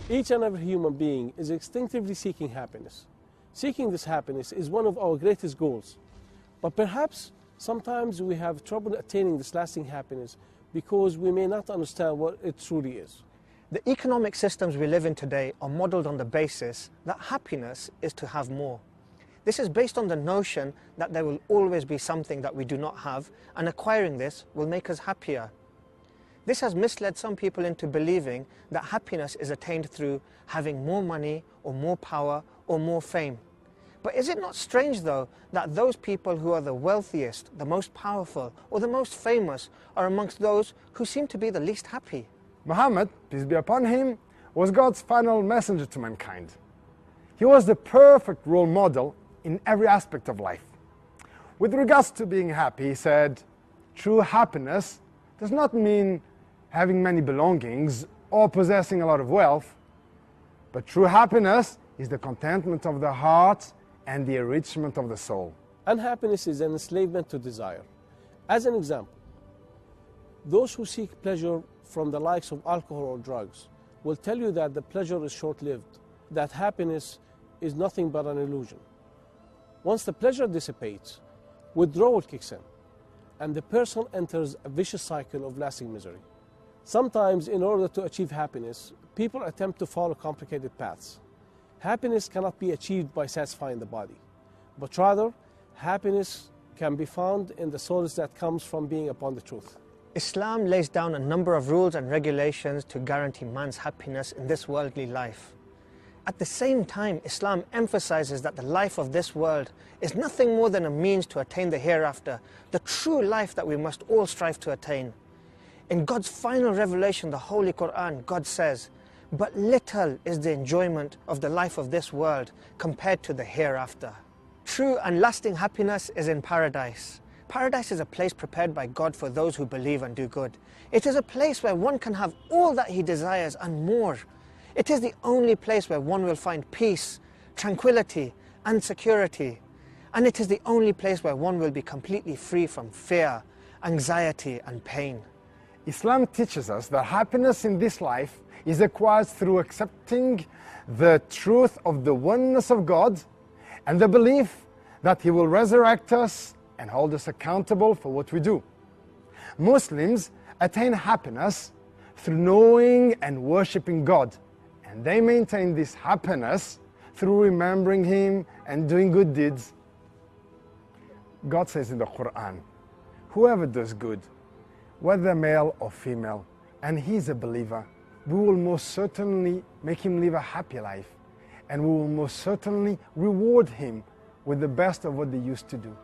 Each and every human being is instinctively seeking happiness. Seeking this happiness is one of our greatest goals. But perhaps sometimes we have trouble attaining this lasting happiness because we may not understand what it truly is. The economic systems we live in today are modeled on the basis that happiness is to have more. This is based on the notion that there will always be something that we do not have, and acquiring this will make us happier. This has misled some people into believing that happiness is attained through having more money or more power or more fame. But is it not strange though that those people who are the wealthiest, the most powerful or the most famous are amongst those who seem to be the least happy? Muhammad, peace be upon him, was God's final messenger to mankind. He was the perfect role model in every aspect of life. With regards to being happy, he said, true happiness does not mean having many belongings or possessing a lot of wealth, but true happiness is the contentment of the heart and the enrichment of the soul. Unhappiness is an enslavement to desire. As an example, those who seek pleasure from the likes of alcohol or drugs will tell you that the pleasure is short-lived, that happiness is nothing but an illusion. Once the pleasure dissipates, withdrawal kicks in, and the person enters a vicious cycle of lasting misery. Sometimes, in order to achieve happiness, people attempt to follow complicated paths. Happiness cannot be achieved by satisfying the body, but rather, happiness can be found in the solace that comes from being upon the truth. Islam lays down a number of rules and regulations to guarantee man's happiness in this worldly life. At the same time, Islam emphasizes that the life of this world is nothing more than a means to attain the hereafter, the true life that we must all strive to attain. In God's final revelation, the Holy Quran, God says, "But little is the enjoyment of the life of this world compared to the hereafter." True and lasting happiness is in paradise. Paradise is a place prepared by God for those who believe and do good. It is a place where one can have all that he desires and more. It is the only place where one will find peace, tranquility, and security. And it is the only place where one will be completely free from fear, anxiety, and pain. Islam teaches us that happiness in this life is acquired through accepting the truth of the oneness of God and the belief that He will resurrect us and hold us accountable for what we do. Muslims attain happiness through knowing and worshipping God, and they maintain this happiness through remembering Him and doing good deeds. God says in the Quran, whoever does good, whether male or female, and he's a believer, we will most certainly make him live a happy life, and we will most certainly reward him with the best of what they used to do.